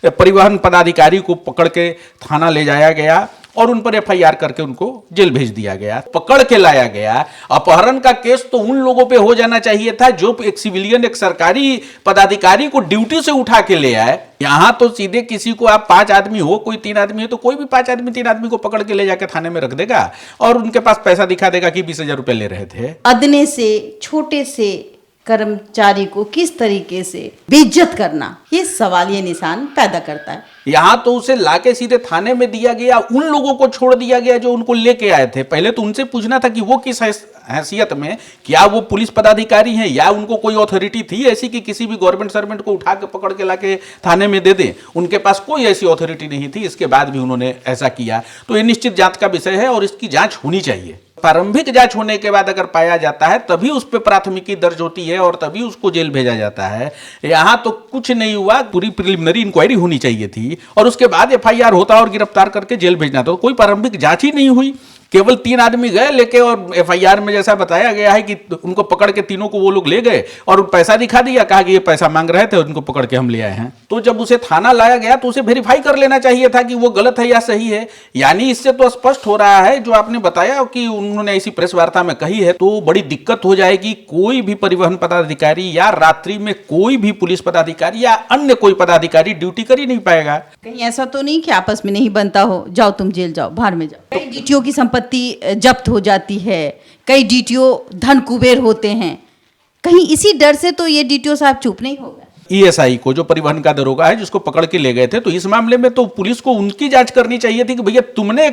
परिवहन पदाधिकारी को पकड़ के थाना ले जाया गया और उन पर एफआईआर करके उनको जेल भेज दिया गया, पकड़ के लाया गया। अपहरण का केस तो उन लोगों पे हो जाना चाहिए था जो एक सिविलियन, एक सरकारी पदाधिकारी को ड्यूटी से उठा के ले आए। यहां तो सीधे किसी को, आप 5 आदमी हो, कोई 3 आदमी हो, तो कोई भी 5 आदमी 3 आदमी को पकड़ के ले जाके थाने में रख देगा और उनके पास पैसा दिखा देगा कि 20,000 रुपए ले रहे थे। अदने से छोटे से कर्मचारी को किस तरीके से बेइज्जत करना, ये सवालिया निशान पैदा करता है। यहां तो उसे लाके सीधे थाने में दिया गया, उन लोगों को छोड़ दिया गया जो उनको लेके आए थे। पहले तो उनसे पूछना था कि वो किस हैसियत में, क्या वो पुलिस पदाधिकारी हैं या उनको कोई अथॉरिटी थी ऐसी कि किसी भी गवर्नमेंट सर्वेंट को उठा के पकड़ के लाके थाने में दे दें। उनके पास कोई ऐसी अथॉरिटी नहीं थी, इसके बाद भी उन्होंने ऐसा किया। तो ये निश्चित जांच का विषय है और इसकी जांच होनी चाहिए। प्रारंभिक जांच होने के बाद अगर पाया जाता है तभी उस पर प्राथमिकी दर्ज होती है और तभी उसको जेल भेजा जाता है। यहां तो कुछ नहीं हुआ, पूरी प्रिलिमिनरी इंक्वायरी होनी चाहिए थी और उसके बाद एफआईआर होता और गिरफ्तार करके जेल भेजना था। कोई प्रारंभिक जांच ही नहीं हुई, केवल 3 आदमी गए लेके और एफआईआर में जैसा बताया गया है कि उनको पकड़ के तीनों को वो लोग ले गए और पैसा दिखा दिया, कहा कि ये पैसा मांग रहे थे और उनको पकड़ के हम ले आए हैं। तो जब उसे थाना लाया गया तो उसे वेरीफाई कर लेना चाहिए था कि वो गलत है या सही है। यानी इससे तो स्पष्ट हो रहा है जो आपने बताया कि उन्होंने ऐसी प्रेस वार्ता में कही है, तो बड़ी दिक्कत हो जाएगी। कोई भी परिवहन पदाधिकारी या रात्रि में कोई भी पुलिस पदाधिकारी या अन्य कोई पदाधिकारी ड्यूटी कर ही नहीं पाएगा। कहीं ऐसा तो नहीं कि आपस में नहीं बनता हो, जाओ तुम जेल जाओ, बाहर में जाओ। कई डीटीओ की संपत्ति जब्त हो जाती है, कई डीटीओ धन कुबेर होते हैं। कहीं इसी डर से तो ये डीटीओ साहब चुप नहीं होगा। ईएसआई को, जो परिवहन का दरोगा है जिसको पकड़ के ले गए थे, तो इस मामले में तो पुलिस को उनकी जांच करनी चाहिए थी कि भैया तुमने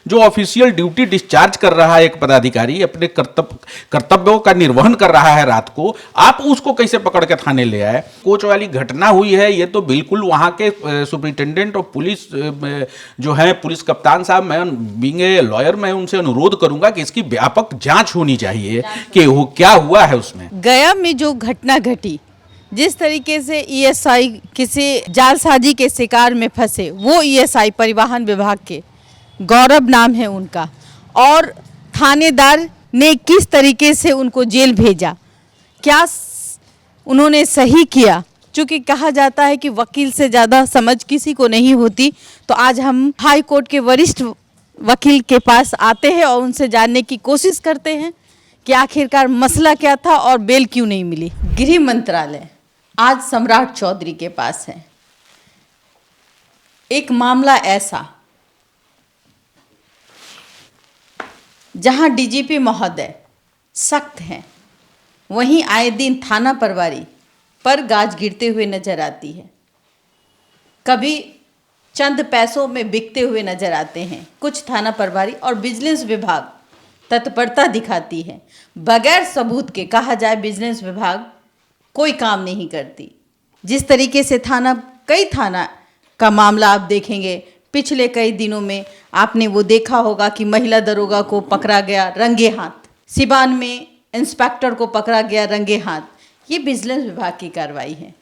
जो ऑफिशियल ड्यूटी डिस्चार्ज कर रहा है एक पदाधिकारी, अपने कर्तव्यों का निर्वहन कर रहा है रात को, आप उसको कैसे पकड़ के थाने ले आए। कोच वाली घटना हुई है, ये तो बिल्कुल वहां के सुपरिटेंडेंट और पुलिस जो है पुलिस कप्तान साहब, मैं बीइंग ए लॉयर मैं उनसे अनुरोध करूंगा कि इसकी व्यापक जांच होनी चाहिए कि वो क्या हुआ है उसमें। गया में जो घटना घटी, जिस तरीके से ईएसआई किसी जालसाजी के शिकार में फंसे, वो ईएसआई परिवहन विभाग के, गौरव नाम है उनका, और थानेदार ने किस तरीके से उनको जेल भेजा, क्या उन्होंने सही किया? चूँकि कहा जाता है कि वकील से ज़्यादा समझ किसी को नहीं होती, तो आज हम हाई कोर्ट के वरिष्ठ वकील के पास आते हैं और उनसे जानने की कोशिश करते हैं कि आखिरकार मसला क्या था और बेल क्यों नहीं मिली। गृह मंत्रालय आज सम्राट चौधरी के पास है। एक मामला ऐसा जहां डीजीपी महोदय सख्त हैं, वहीं आए दिन थाना प्रभारी पर गाज गिरते हुए नजर आती है। कभी चंद पैसों में बिकते हुए नजर आते हैं कुछ थाना प्रभारी, और विजिलेंस विभाग तत्परता दिखाती है। बगैर सबूत के कहा जाए विजिलेंस विभाग कोई काम नहीं करती। जिस तरीके से कई थाना का मामला आप देखेंगे पिछले कई दिनों में, आपने वो देखा होगा कि महिला दरोगा को पकड़ा गया रंगे हाथ, सिवान में इंस्पेक्टर को पकड़ा गया रंगे हाथ। ये विजिलेंस विभाग की कार्रवाई है।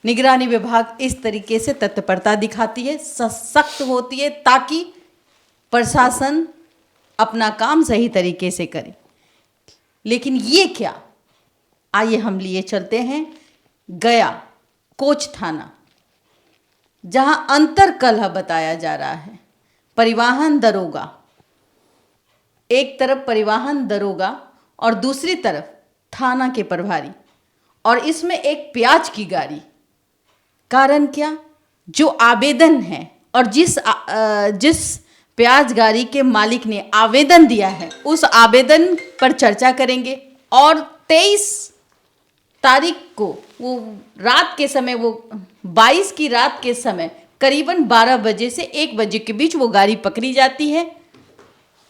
निगरानी विभाग इस तरीके से तत्परता दिखाती है, सख्त होती है, ताकि प्रशासन अपना काम सही तरीके से करे। लेकिन ये क्या, आइए हम लिए चलते हैं गया कोच थाना, जहां अंतर कलह बताया जा रहा है। परिवहन दरोगा, एक तरफ परिवहन दरोगा और दूसरी तरफ थाना के प्रभारी, और इसमें एक प्याज की गाड़ी। कारण क्या? जो आवेदन है और जिस प्याज गाड़ी के मालिक ने आवेदन दिया है, उस आवेदन पर चर्चा करेंगे। और 23 तारीख को वो रात के समय, वो 22 की रात के समय करीबन 12 बजे से 1 बजे के बीच वो गाड़ी पकड़ी जाती है।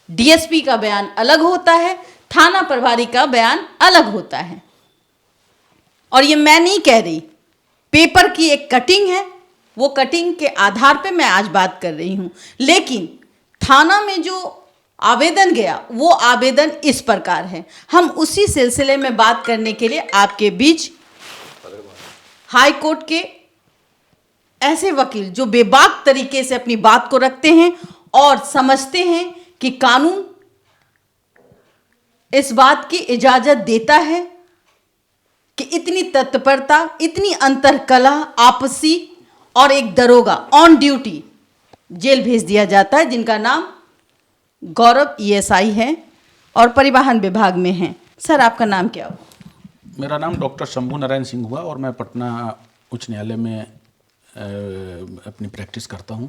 डीएसपी का बयान अलग होता है, थाना प्रभारी का बयान अलग होता है। और ये मैं नहीं कह रही, पेपर की एक कटिंग है, वो कटिंग के आधार पे मैं आज बात कर रही हूँ। लेकिन थाना में जो आवेदन गया, वो आवेदन इस प्रकार है। हम उसी सिलसिले में बात करने के लिए आपके बीच हाई कोर्ट के ऐसे वकील जो बेबाक तरीके से अपनी बात को रखते हैं और समझते हैं कि कानून इस बात की इजाजत देता है कि इतनी तत्परता, इतनी अंतर्कलह आपसी और एक दरोगा ऑन ड्यूटी जेल भेज दिया जाता है, जिनका नाम गौरव ईएसआई है और परिवहन विभाग में हैं। सर, आपका नाम क्या हुआ? मेरा नाम डॉक्टर शंभू नारायण सिंह हुआ और मैं पटना उच्च न्यायालय में अपनी प्रैक्टिस करता हूं।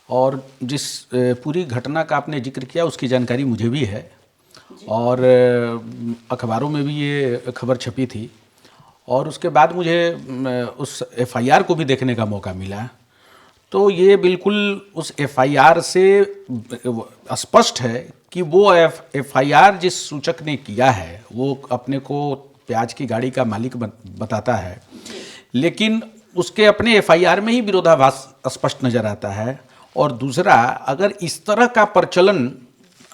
और जिस पूरी घटना का आपने जिक्र किया उसकी जानकारी मुझे भी है और अखबारों में भी ये खबर छपी थी और उसके बाद मुझे उस एफआईआर को भी देखने का मौका मिला। तो ये बिल्कुल उस एफआईआर से स्पष्ट है कि वो एफआईआर जिस सूचक ने किया है वो अपने को प्याज की गाड़ी का मालिक बताता है, लेकिन उसके अपने एफआईआर में ही विरोधाभास स्पष्ट नजर आता है। और दूसरा, अगर इस तरह का प्रचलन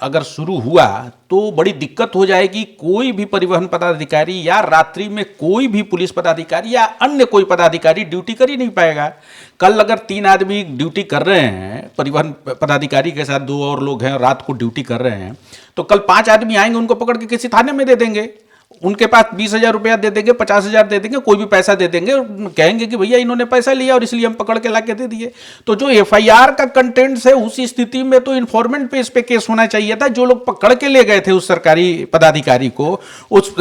अगर शुरू हुआ तो बड़ी दिक्कत हो जाएगी। कोई भी परिवहन पदाधिकारी या रात्रि में कोई भी पुलिस पदाधिकारी या अन्य कोई पदाधिकारी ड्यूटी कर ही नहीं पाएगा। कल अगर 3 आदमी ड्यूटी कर रहे हैं, परिवहन पदाधिकारी के साथ 2 और लोग हैं, रात को ड्यूटी कर रहे हैं, तो कल 5 आदमी आएंगे, उनको पकड़ के किसी थाने में दे देंगे। उनके पास 20,000 रुपया दे देंगे, 50,000 दे देंगे, कोई भी पैसा दे देंगे, कहेंगे कि भैया इन्होंने पैसा लिया और इसलिए हम पकड़ के ला के दे दिए। तो जो एफआईआर का कंटेंट है उस स्थिति में तो इन्फॉर्मेंट पे इस पे केस होना चाहिए था। जो लोग पकड़ के ले गए थे उस सरकारी पदाधिकारी को, उस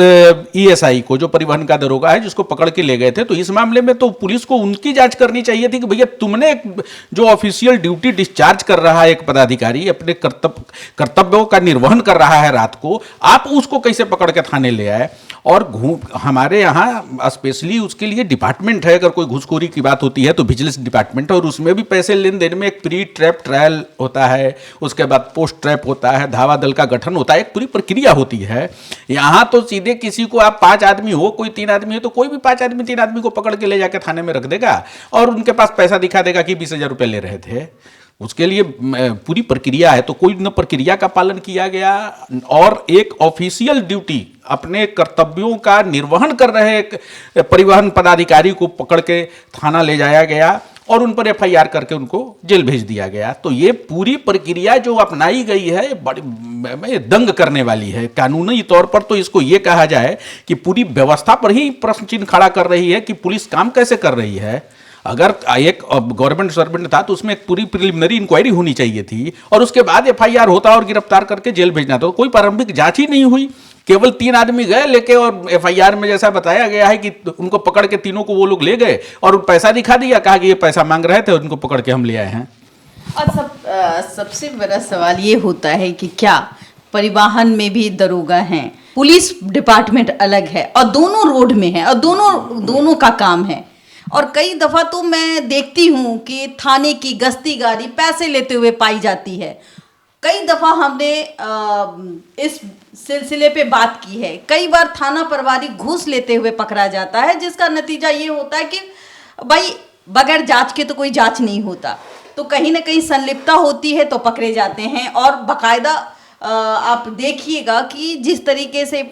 ईएसआई को, जो परिवहन का दरोगा है जिसको पकड़ के ले गए थे, तो इस मामले में तो पुलिस को उनकी जांच करनी चाहिए थी कि भैया तुमने जो ऑफिशियल ड्यूटी डिस्चार्ज कर रहा है एक पदाधिकारी, अपने कर्तव्यों का निर्वहन कर रहा है रात को, आप उसको कैसे पकड़ के थाने ले आए। और हमारे यहाँ स्पेशली उसके लिए डिपार्टमेंट है। अगर कोई घूसखोरी की बात होती है तो विजिलेंस डिपार्टमेंट है और उसमें भी पैसे लेन देन में एक प्री ट्रैप ट्रायल होता है, उसके बाद पोस्ट ट्रैप होता है, धावा दल का गठन होता है, एक पूरी प्रक्रिया होती है। यहाँ तो सीधे किसी को आप 5 आदमी हो, कोई 3 आदमी हो, तो कोई भी 5 आदमी 3 आदमी को पकड़ के ले जाकर थाने में रख देगा और उनके पास पैसा दिखा देगा कि 20,000 रुपये ले रहे थे। उसके लिए पूरी प्रक्रिया है, तो कोई न प्रक्रिया का पालन किया गया और एक ऑफिशियल ड्यूटी अपने कर्तव्यों का निर्वहन कर रहे एक परिवहन पदाधिकारी को पकड़ के थाना ले जाया गया और उन पर एफआईआर करके उनको जेल भेज दिया गया। तो ये पूरी प्रक्रिया जो अपनाई गई है बड़ी दंग करने वाली है। कानूनी तौर पर तो इसको ये कहा जाए कि पूरी व्यवस्था पर ही प्रश्न चिन्ह खड़ा कर रही है कि पुलिस काम कैसे कर रही है। अगर एक गवर्नमेंट सर्वेंट था तो उसमें एक पूरी प्रिलिमिनरी इंक्वायरी होनी चाहिए थी और उसके बाद एफआईआर होता और गिरफ्तार करके जेल भेजना था। कोई प्रारंभिक जांच ही नहीं हुई, केवल 3 आदमी गए लेके और एफआईआर में जैसा बताया गया है कि उनको पकड़ के तीनों को वो लोग ले गए और पैसा दिखा दिया, कहा कि ये पैसा मांग रहे थे और उनको पकड़ के हम ले आए हैं। और सबसे बड़ा सवाल ये होता है कि क्या परिवहन में भी दरोगा हैं, पुलिस डिपार्टमेंट अलग है और दोनों रोड में है और दोनों का काम है। और कई दफ़ा तो मैं देखती हूँ कि थाने की गश्ती गाड़ी पैसे लेते हुए पाई जाती है। कई दफ़ा हमने इस सिलसिले पे बात की है। कई बार थाना प्रभारी घूस लेते हुए पकड़ा जाता है, जिसका नतीजा ये होता है कि भाई बगैर जांच के तो कोई जांच नहीं होता, तो कहीं ना कहीं संलिप्तता होती है तो पकड़े जाते हैं। और बाकायदा आप देखिएगा कि जिस तरीके से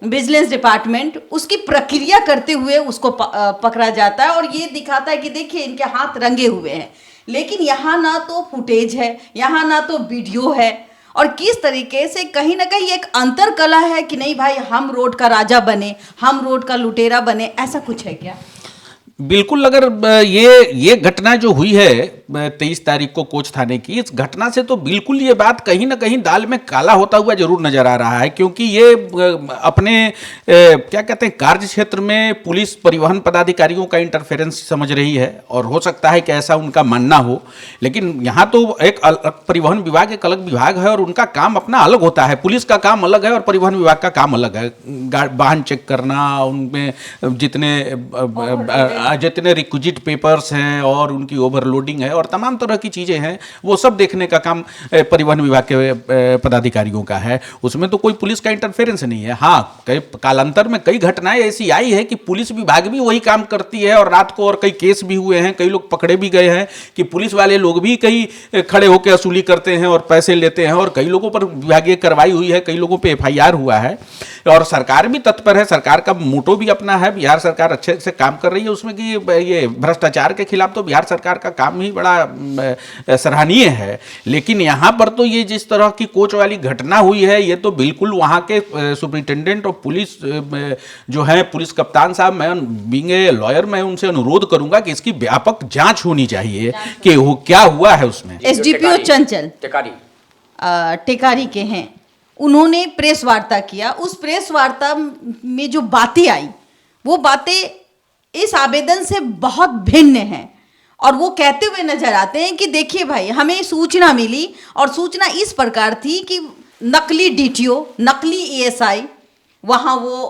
विजिलेंस डिपार्टमेंट उसकी प्रक्रिया करते हुए उसको पकड़ा जाता है और ये दिखाता है कि देखिए इनके हाथ रंगे हुए हैं। लेकिन यहाँ ना तो फुटेज है, यहाँ ना तो वीडियो है और किस तरीके से कहीं ना कहीं एक अंतर कला है कि नहीं भाई हम रोड का राजा बने, हम रोड का लुटेरा बने, ऐसा कुछ है क्या? बिल्कुल। अगर ये घटना जो हुई है 23 तारीख को कोच थाने की, इस घटना से तो बिल्कुल ये बात कहीं ना कहीं दाल में काला होता हुआ जरूर नजर आ रहा है, क्योंकि ये अपने क्या कहते हैं कार्य क्षेत्र में पुलिस परिवहन पदाधिकारियों का इंटरफेरेंस समझ रही है और हो सकता है कि ऐसा उनका मानना हो। लेकिन यहाँ तो एक परिवहन विभाग एक अलग विभाग है और उनका काम अपना अलग होता है। पुलिस का काम अलग है और परिवहन विभाग का काम अलग है। वाहन चेक करना, उनमें जितने रिक्विजिट पेपर्स हैं और उनकी ओवरलोडिंग है और तमाम तरह की चीज़ें हैं, वो सब देखने का काम परिवहन विभाग के पदाधिकारियों का है। उसमें तो कोई पुलिस का इंटरफेरेंस नहीं है। हाँ, कालांतर में कई घटनाएं ऐसी आई है कि पुलिस विभाग भी वही काम करती है और रात को और कई केस भी हुए हैं, कई लोग पकड़े भी गए हैं कि पुलिस वाले लोग भी कई खड़े होकर वसूली करते हैं और पैसे लेते हैं और कई लोगों पर विभागीय कार्रवाई हुई है, कई लोगों पर एफआईआर हुआ है और सरकार भी तत्पर है। सरकार का मोटो भी अपना है, बिहार सरकार अच्छे से काम कर रही है उसमें कि कि ये भ्रष्टाचार के खिलाफ तो बिहार सरकार का काम ही बड़ा सराहनीय है, लेकिन यहाँ पर तो ये जिस तरह की कोच वाली घटना हुई है, ये तो बिल्कुल वहाँ के सुपरिटेंडेंट और पुलिस जो है, पुलिस कप्तान साहब, मैं बीइंग ए लॉयर मैं उनसे अनुरोध करूंगा कि इसकी व्यापक जांच होनी चाहिए कि वो क्या हुआ है उसमें। एसडीपीओ चंचल टेकारी के हैं, उन्होंने प्रेस वार्ता किया। उस प्रेस वार्ता में जो बातें आई वो बातें इस आवेदन से बहुत भिन्न हैं, और वो कहते हुए नजर आते हैं कि देखिए भाई, हमें सूचना मिली और सूचना इस प्रकार थी कि नकली डीटीओ, नकली एएसआई वहाँ वो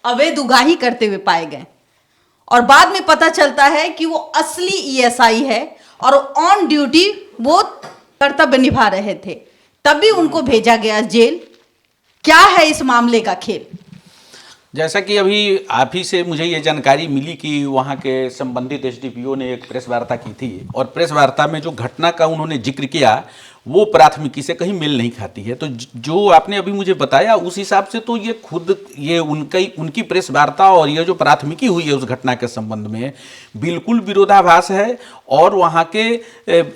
अवैध उगाही करते हुए पाए गए, और बाद में पता चलता है कि वो असली ईएसआई है और ऑन ड्यूटी वो कर्तव्य निभा रहे थे, तभी उनको भेजा गया जेल। क्या है इस मामले का खेल? जैसा कि अभी आप ही से मुझे ये जानकारी मिली कि वहाँ के संबंधित एसडीपीओ ने एक प्रेस वार्ता की थी, और प्रेस वार्ता में जो घटना का उन्होंने जिक्र किया वो प्राथमिकी से कहीं मेल नहीं खाती है। तो जो आपने अभी मुझे बताया उस हिसाब से तो ये खुद ये उनकी प्रेस वार्ता और ये जो प्राथमिकी हुई है उस घटना के संबंध में बिल्कुल विरोधाभास है, और वहाँ के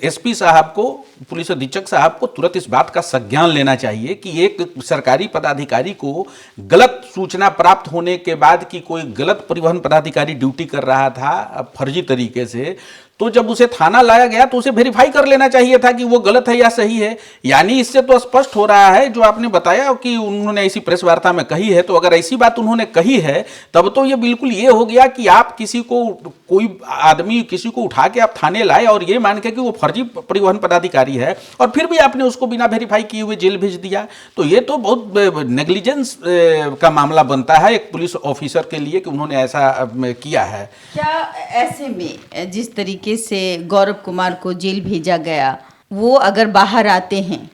एसपी साहब को, पुलिस अधीक्षक साहब को तुरंत इस बात का संज्ञान लेना चाहिए कि एक सरकारी पदाधिकारी को गलत सूचना प्राप्त होने के बाद कि कोई गलत परिवहन पदाधिकारी ड्यूटी कर रहा था फर्जी तरीके से, तो जब उसे थाना लाया गया तो उसे वेरीफाई कर लेना चाहिए था कि वो गलत है या सही है। यानी इससे तो स्पष्ट हो रहा है जो आपने बताया कि उन्होंने ऐसी प्रेस वार्ता में कही है, तो अगर ऐसी बात उन्होंने कही है तब तो ये बिल्कुल ये हो गया कि आप किसी को, कोई आदमी किसी को उठा के आप थाने लाए और ये मान के कि वो फर्जी परिवहन पदाधिकारी है, और फिर भी आपने उसको बिना वेरीफाई किए हुए जेल भेज दिया, तो ये तो बहुत नेग्लिजेंस का मामला बनता है एक पुलिस ऑफिसर के लिए कि उन्होंने ऐसा किया है। क्या ऐसे में जिस तरीके से गौरव कुमार को जेल भेजा गया, वो अगर बाहर आते हैं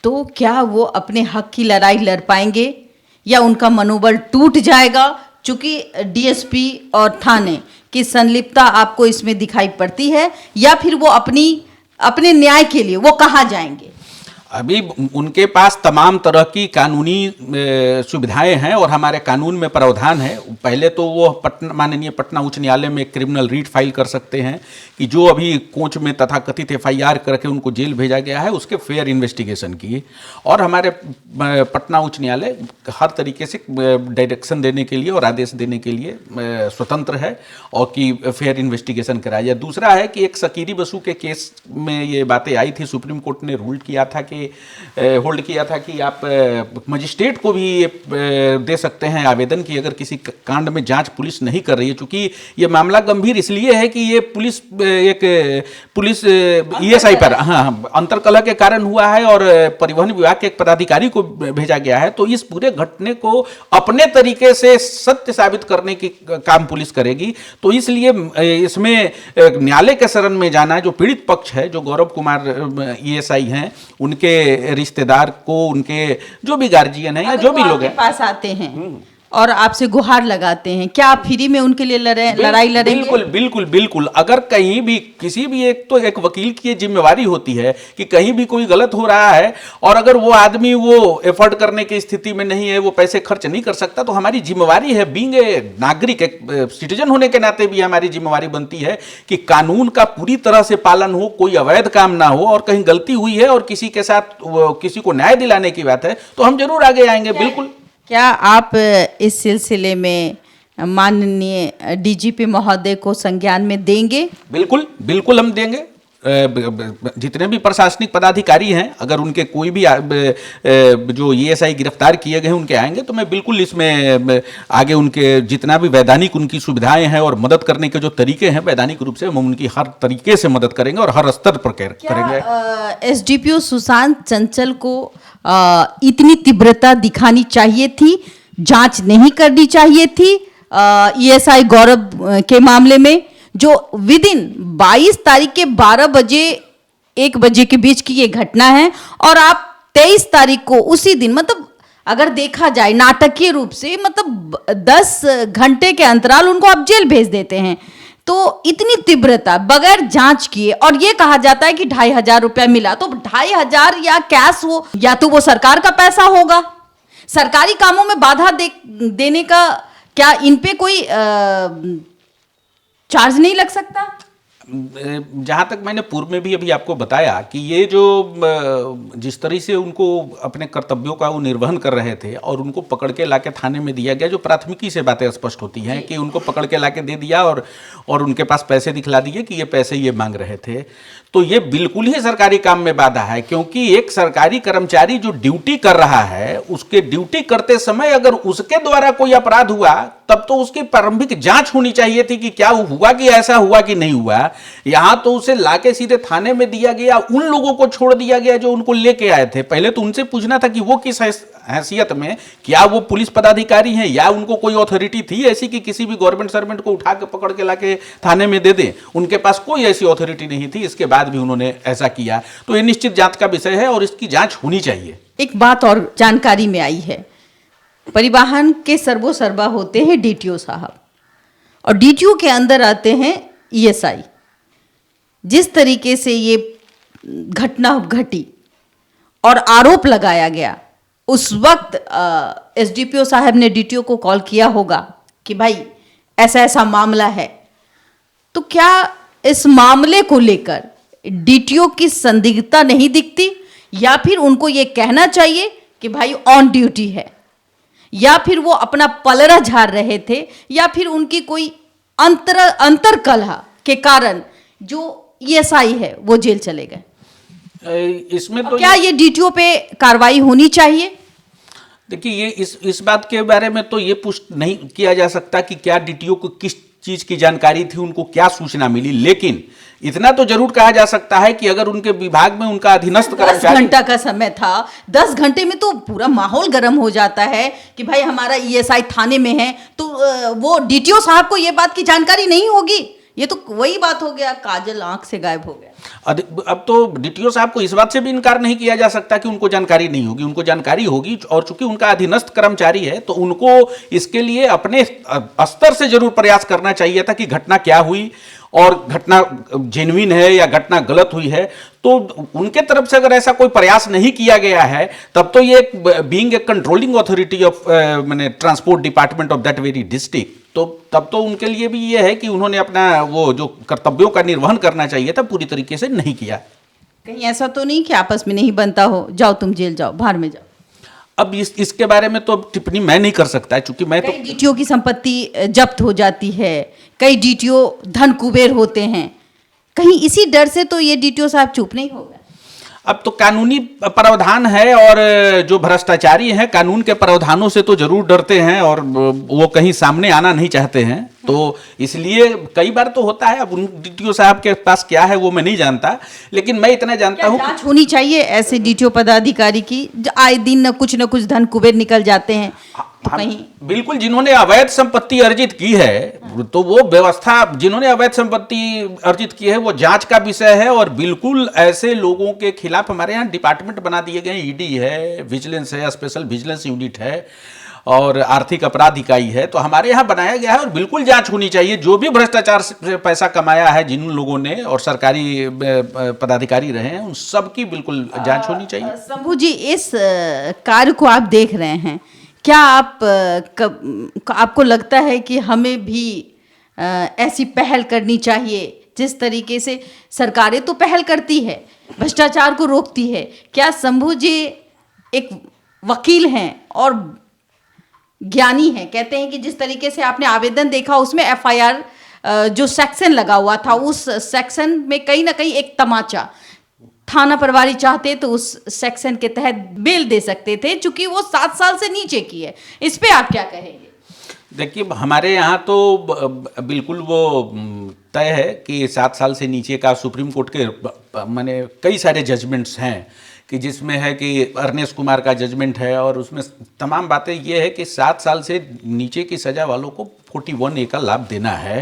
तो क्या वो अपने हक की लड़ाई लड़ पाएंगे या उनका मनोबल टूट जाएगा? चूंकि डीएसपी और थाने की संलिप्तता आपको इसमें दिखाई पड़ती है, या फिर वो अपने न्याय के लिए वो कहाँ जाएंगे? अभी उनके पास तमाम तरह की कानूनी सुविधाएं हैं और हमारे कानून में प्रावधान है। पहले तो वो माननीय पटना उच्च न्यायालय में क्रिमिनल रीट फाइल कर सकते हैं कि जो अभी कोच में तथाकथित एफआईआर करके उनको जेल भेजा गया है उसके फेयर इन्वेस्टिगेशन की, और हमारे पटना उच्च न्यायालय हर तरीके से डायरेक्शन देने के लिए और आदेश देने के लिए स्वतंत्र है और कि फेयर इन्वेस्टिगेशन कराया जाए। दूसरा है कि एक सकीरी बसु के केस में ये बातें आई थी, सुप्रीम कोर्ट ने रूल किया था कि होल्ड किया था कि आप मजिस्ट्रेट को भी दे सकते हैं आवेदन की अगर किसी कांड में जांच पुलिस नहीं कर रही है, क्योंकि ये मामला गंभीर इसलिए है कि ये पुलिस ईएसआई पर अंतर्कलह के कारण हुआ है और परिवहन विभाग के एक पदाधिकारी को भेजा गया है। तो इस पूरे घटने को अपने तरीके से सत्य साबित करने की काम पुलिस करेगी, तो इसलिए इसमें न्यायालय के शरण में जाना है। जो पीड़ित पक्ष है, जो गौरव कुमार ईएसआई हैं, उनके रिश्तेदार को, उनके जो भी गार्जियन है या जो भी लोग हैं पास आते हैं और आपसे गुहार लगाते हैं, क्या आप फ्री में उनके लिए लड़ाई लड़ेंगे? बिल्कुल बिल्कुल बिल्कुल। अगर कहीं भी किसी भी एक वकील की जिम्मेवारी होती है कि कहीं भी कोई गलत हो रहा है और अगर वो आदमी वो एफर्ट करने की स्थिति में नहीं है, वो पैसे खर्च नहीं कर सकता, तो हमारी जिम्मेवारी है, बीइंग ए नागरिक, एक सिटीजन होने के नाते भी हमारी जिम्मेवारी बनती है कि कानून का पूरी तरह से पालन हो, कोई अवैध काम ना हो, और कहीं गलती हुई है और किसी के साथ किसी को न्याय दिलाने की बात है तो हम जरूर आगे आएंगे। बिल्कुल। क्या आप इस सिलसिले में माननीय डीजीपी महोदय को संज्ञान में देंगे? बिल्कुल बिल्कुल हम देंगे। जितने भी प्रशासनिक पदाधिकारी हैं, अगर उनके कोई भी जो ईएसआई गिरफ्तार किए गए उनके आएंगे तो मैं बिल्कुल इसमें आगे उनके जितना भी वैधानिक उनकी सुविधाएं हैं और मदद करने के जो तरीके हैं वैधानिक रूप से हम उनकी हर तरीके से मदद करेंगे और हर स्तर पर करेंगे। एसडीपीओ सुशांत चंचल को इतनी तीव्रता दिखानी चाहिए थी, जांच नहीं करनी चाहिए थी ईएसआई गौरव के मामले में, जो विद इन 22 तारीख के 12 बजे 1 बजे के बीच की ये घटना है, और आप 23 तारीख को उसी दिन, मतलब अगर देखा जाए नाटकीय रूप से, मतलब 10 घंटे के अंतराल उनको आप जेल भेज देते हैं। तो इतनी तीव्रता बगैर जांच किए, और ये कहा जाता है कि 2,500 रुपया मिला, तो 2,500 या कैश हो, या तो वो सरकार का पैसा होगा। सरकारी कामों में बाधा देने का क्या इन पे कोई चार्ज नहीं लग सकता? जहाँ तक मैंने पूर्व में भी अभी आपको बताया कि ये जो जिस तरह से उनको अपने कर्तव्यों का वो निर्वहन कर रहे थे और उनको पकड़ के लाके थाने में दिया गया, जो प्राथमिकी से बातें स्पष्ट होती हैं कि उनको पकड़ के लाके दे दिया और उनके पास पैसे दिखला दिए कि ये पैसे ये मांग रहे थे, तो ये बिल्कुल ही सरकारी काम में बाधा है। क्योंकि एक सरकारी कर्मचारी जो ड्यूटी कर रहा है, उसके ड्यूटी करते समय अगर उसके द्वारा कोई अपराध हुआ तब तो उसकी प्रारंभिक जांच होनी चाहिए थी कि क्या हुआ, कि ऐसा हुआ कि नहीं हुआ। यहां तो उसे लाके सीधे थाने में दिया गया, उन लोगों को छोड़ दिया गया जो उनको लेके आए थे। पहले तो उनसे पूछना था कि वो किस हैसियत में, क्या वो पुलिस पदाधिकारी हैं या उनको कोई अथॉरिटी थी ऐसी कि किसी भी गवर्नमेंट सर्वेंट को उठा के पकड़ के लाके थाने में दे दें। उनके पास कोई ऐसी अथॉरिटी नहीं थी, इसके बाद भी उन्होंने ऐसा किया। तो ये निश्चित जांच का विषय है और इसकी जांच होनी चाहिए। एक बात और जानकारी में आई है, परिवहन के सर्वोसर्वा होते हैं डीटीओ साहब, और डीटीओ के अंदर आते हैं ईएसआई। जिस तरीके से ये घटना घटी और आरोप लगाया गया, उस वक्त एसडीपीओ साहब ने डीटीओ को कॉल किया होगा कि भाई ऐसा ऐसा मामला है। तो क्या इस मामले को लेकर डीटीओ की संदिग्धता नहीं दिखती, या फिर उनको ये कहना चाहिए कि भाई ऑन ड्यूटी है, या फिर वो अपना पलड़ा झाड़ रहे थे, या फिर उनकी कोई अंतरकलह के कारण जो ईएसआई है वो जेल चले गए? इसमें तो क्या ये डीटीओ पे कार्रवाई होनी चाहिए? देखिए, ये इस बात के बारे में तो ये पुष्ट नहीं किया जा सकता कि क्या डीटीओ को किस चीज की जानकारी थी, उनको क्या सूचना मिली। लेकिन इतना तो जरूर कहा जा सकता है कि अगर उनके विभाग में उनका अधीनस्थ 10 घंटा का समय था, 10 घंटे में तो पूरा माहौल गर्म हो जाता है कि भाई हमारा ईएसआई थाने में है, तो वो डीटीओ साहब को ये बात की जानकारी नहीं होगी। ये तो वही बात हो गया, काजल आंख से गायब हो गया। अब तो डीटीओ साहब को इस बात से भी इनकार नहीं किया जा सकता कि उनको जानकारी नहीं होगी, उनको जानकारी होगी। और चूंकि उनका अधीनस्थ कर्मचारी है तो उनको इसके लिए अपने स्तर से जरूर प्रयास करना चाहिए था कि घटना क्या हुई और घटना जेन्युइन है या घटना गलत हुई है। तो उनके तरफ से अगर ऐसा कोई प्रयास नहीं किया गया है, तब तो ये being a controlling authority of मैंने transport department of that very district, तो तब तो उनके लिए भी ये है कि उन्होंने अपना वो जो कर्तव्यों का निर्वहन करना चाहिए था पूरी तरीके से नहीं किया। कहीं ऐसा तो नहीं कि आपस में नहीं बनता हो, जाओ तुम जेल जाओ, बाहर में जाओ। अब इसके बारे में तो टिप्पणी मैं नहीं कर सकता, क्योंकि मैं तो कई डीटीओ की संपत्ति जब्त हो जाती है, कई डीटीओ धन कुबेर होते हैं, कहीं इसी डर से तो ये डीटीओ साहब चुप नहीं हो गए। अब तो कानूनी प्रावधान है और जो भ्रष्टाचारी हैं कानून के प्रावधानों से तो जरूर डरते हैं और वो कहीं सामने आना नहीं चाहते हैं। तो इसलिए कई बार तो होता है। अब उन डीटीओ साहब के पास क्या है वो मैं नहीं जानता, लेकिन मैं इतना जानता हूँ जांच होनी चाहिए ऐसे डीटीओ पदाधिकारी की, आए दिन न कुछ धन कुबेर निकल जाते हैं। तो कहीं बिल्कुल जिन्होंने अवैध संपत्ति अर्जित की है तो वो व्यवस्था, जिन्होंने अवैध संपत्ति अर्जित की है वो जांच का विषय है। और बिल्कुल ऐसे लोगों के खिलाफ हमारे यहाँ डिपार्टमेंट बना दिए गए, ईडी है, विजिलेंस है, स्पेशल विजिलेंस यूनिट है और आर्थिक अपराध इकाई है, तो हमारे यहाँ बनाया गया है और बिल्कुल जांच होनी चाहिए। जो भी भ्रष्टाचार से पैसा कमाया है जिन लोगों ने और सरकारी पदाधिकारी रहे हैं उन सब की बिल्कुल जांच होनी चाहिए। शंभू जी, इस कार्य को आप देख रहे हैं, क्या आपको लगता है कि हमें भी ऐसी पहल करनी चाहिए जिस तरीके से सरकारें तो पहल करती है, भ्रष्टाचार को रोकती है? क्या शंभू जी एक वकील हैं और ज्ञानी हैं, कहते हैं कि जिस तरीके से आपने आवेदन देखा उसमें एफआईआर जो सेक्शन लगा हुआ था, उस सेक्शन में कहीं ना कहीं एक तमाचा, थाना प्रभारी चाहते तो उस सेक्शन के तहत बेल दे सकते थे, चूंकि वो 7 साल से नीचे की है। इस पे आप क्या कहेंगे? देखिए, हमारे यहाँ तो बिल्कुल वो तय है कि 7 साल से नीचे का सुप्रीम कोर्ट के माने कई सारे जजमेंट्स हैं कि जिसमें है कि अर्नेस्ट कुमार का जजमेंट है और उसमें तमाम बातें ये है कि 7 साल से नीचे की सज़ा वालों को 41A का लाभ देना है।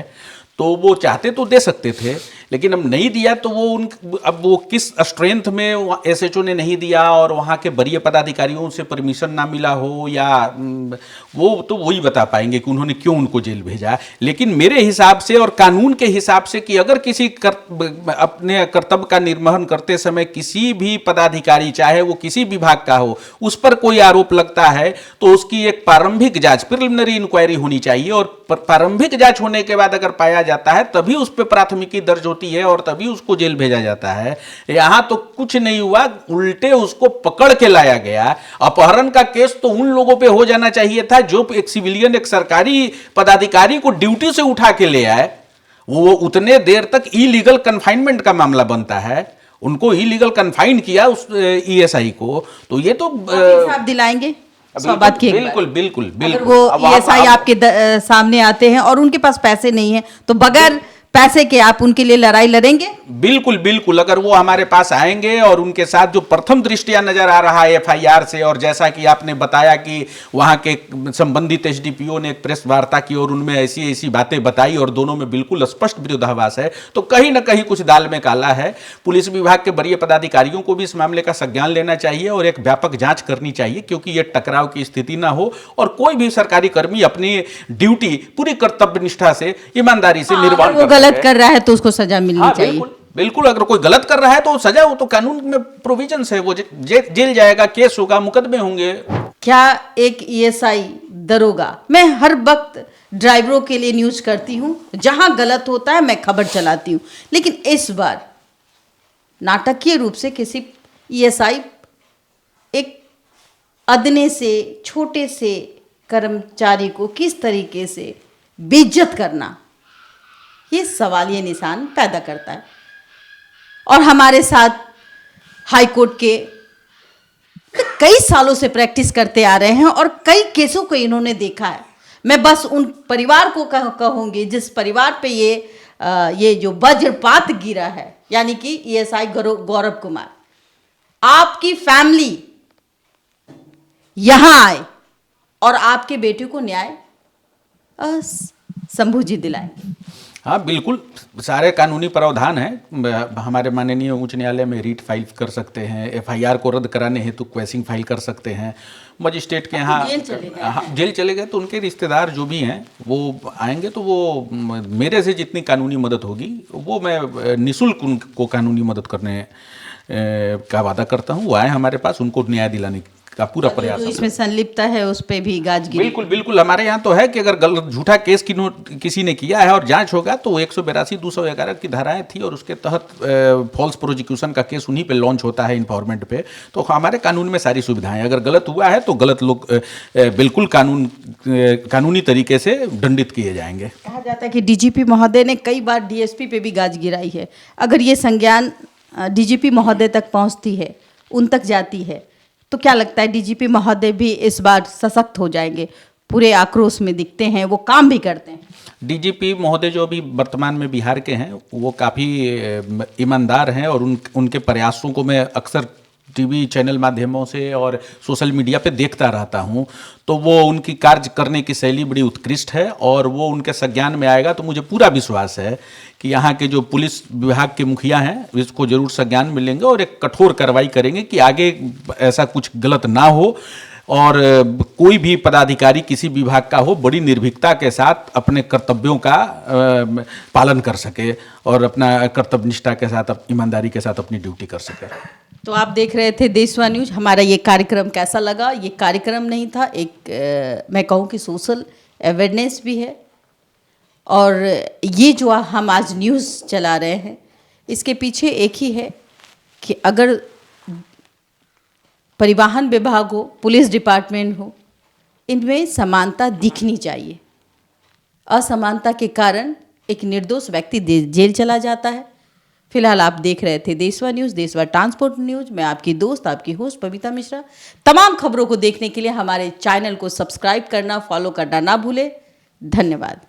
तो वो चाहते तो दे सकते थे, लेकिन अब नहीं दिया तो अब वो किस स्ट्रेंथ में एसएचओ ने नहीं दिया और वहाँ के वरीय पदाधिकारियों से परमिशन ना मिला हो, या वो तो वही बता पाएंगे कि उन्होंने क्यों उनको जेल भेजा। लेकिन मेरे हिसाब से और कानून के हिसाब से कि अगर किसी अपने कर्तव्य का निर्वहन करते समय किसी भी पदाधिकारी, चाहे वो किसी विभाग का हो, उस पर कोई आरोप लगता है तो उसकी एक प्रारंभिक जांच, प्रिलिमिनरी इंक्वायरी होनी चाहिए, और प्रारंभिक जांच होने के बाद अगर पाया जाता है तभी उस पर प्राथमिकी दर्ज होती है और तभी उसको जेल भेजा जाता है। यहां तो कुछ नहीं हुआ, उल्टे उसको पकड़ के लाया गया। अपहरण का केस तो उन लोगों पे हो जाना चाहिए था जो एक सिविलियन, एक सरकारी पदाधिकारी को ड्यूटी से उठा के ले आए। वो उतने देर तक इलीगल कन्फाइनमेंट का मामला बनता है, उनको इलीगल कन्फाइन किया उस ईएसआई को, तो ये तो आप दिलाएंगे बात की। बिल्कुल बिल्कुल बिल्कुल। अगर वो ईएसआई आपके सामने आते हैं और उनके पास पैसे नहीं है तो बगैर पैसे के आप उनके लिए लड़ाई लड़ेंगे? बिल्कुल बिल्कुल। अगर वो हमारे पास आएंगे और उनके साथ जो प्रथम दृष्टिया नजर आ रहा है एफआईआर से, और जैसा कि आपने बताया कि वहां के संबंधित एसडीपीओ ने एक प्रेस वार्ता की और उनमें ऐसी ऐसी बातें बताई और दोनों में बिल्कुल स्पष्ट विरोधाभास है, तो कहीं ना कहीं कुछ दाल में काला है। पुलिस विभाग के वरीय पदाधिकारियों को भी इस मामले का संज्ञान लेना चाहिए और एक व्यापक जांच करनी चाहिए, क्योंकि यह टकराव की स्थिति ना हो और कोई भी सरकारी कर्मी अपनी ड्यूटी पूरी कर्तव्य निष्ठा से, ईमानदारी से निर्वहन गलत कर रहा है तो उसको सजा मिलनी चाहिए। बिल्कुल बिल्कुल। अगर कोई गलत कर रहा है तो सजा, वो तो कानून में प्रोविजन है, वो जेल जाएगा, केस होगा, मुकदमे होंगे। क्या एक ईएसआई दरोगा, मैं हर वक्त ड्राइवरों के लिए न्यूज करती हूं, जहां गलत होता है मैं खबर चलाती हूं, लेकिन इस बार नाटकीय रूप से किसी ईएसआई, एक अदने से छोटे से कर्मचारी को किस तरीके से बेइज्जत करना, ये सवालिया निशान पैदा करता है। और हमारे साथ हाईकोर्ट के कई सालों से प्रैक्टिस करते आ रहे हैं और कई केसों को इन्होंने देखा है। मैं बस उन परिवार को कहूंगी जिस परिवार पे ये जो वज्रपात गिरा है, यानी कि ईएसआई गौरव कुमार, आपकी फैमिली यहां आए और आपके बेटे को न्याय शंभू जी दिलाएंगे। हाँ बिल्कुल, सारे कानूनी प्रावधान हैं। हमारे माननीय उच्च न्यायालय में रीट फाइल कर सकते हैं, एफआईआर को रद्द कराने हेतु क्वेसिंग फाइल कर सकते हैं, मजिस्ट्रेट के यहाँ जेल चले गए तो उनके रिश्तेदार जो भी हैं वो आएंगे, तो वो मेरे से जितनी कानूनी मदद होगी वो मैं निःशुल्क उनको कानूनी मदद करने का वादा करता हूँ। वो आए हमारे पास, उनको न्याय दिलाने का पूरा प्रयास। इसमें संलिप्त है उस पे भी गाजगिरी। बिल्कुल बिल्कुल। हमारे यहाँ तो है कि अगर झूठा केस किसी ने किया है और जांच होगा तो 182, 211 की धाराएं थी और उसके तहत फॉल्स प्रोसिक्यूशन का केस उन्हीं पे लॉन्च होता है, इन्फॉर्मेंट पे। तो हमारे कानून में सारी सुविधाएं, अगर गलत हुआ है तो गलत लोग बिल्कुल कानूनी तरीके से दंडित किए जाएंगे। कहा जाता है कि डीजीपी महोदय ने कई बार डीएसपी पे भी गाज गिराई है। अगर ये संज्ञान डीजीपी महोदय तक पहुंचती है, उन तक जाती है, तो क्या लगता है डीजीपी महोदय भी इस बार सशक्त हो जाएंगे? पूरे आक्रोश में दिखते हैं, वो काम भी करते हैं। डीजीपी महोदय जो अभी वर्तमान में बिहार के हैं वो काफ़ी ईमानदार हैं और उनके प्रयासों को मैं अक्सर टीवी चैनल माध्यमों से और सोशल मीडिया पे देखता रहता हूं, तो वो उनकी कार्य करने की शैली बड़ी उत्कृष्ट है और वो उनके संज्ञान में आएगा तो मुझे पूरा विश्वास है कि यहाँ के जो पुलिस विभाग के मुखिया हैं इसको जरूर संज्ञान में लेंगे और एक कठोर कार्रवाई करेंगे कि आगे ऐसा कुछ गलत ना हो और कोई भी पदाधिकारी किसी विभाग का हो बड़ी निर्भीकता के साथ अपने कर्तव्यों का पालन कर सके और अपना कर्तव्य निष्ठा के साथ, ईमानदारी के साथ अपनी ड्यूटी कर सके। तो आप देख रहे थे देशवा न्यूज। हमारा ये कार्यक्रम कैसा लगा? ये कार्यक्रम नहीं था, एक मैं कहूँ कि सोशल अवेयरनेस भी है। और ये जो हम आज न्यूज़ चला रहे हैं इसके पीछे एक ही है कि अगर परिवहन विभाग हो, पुलिस डिपार्टमेंट हो, इनमें समानता दिखनी चाहिए। असमानता के कारण एक निर्दोष व्यक्ति जेल चला जाता है। फिलहाल आप देख रहे थे देशवा न्यूज़, देशवा ट्रांसपोर्ट न्यूज़। मैं आपकी दोस्त, आपकी होस्ट पविता मिश्रा। तमाम खबरों को देखने के लिए हमारे चैनल को सब्सक्राइब करना, फॉलो करना ना भूले। धन्यवाद।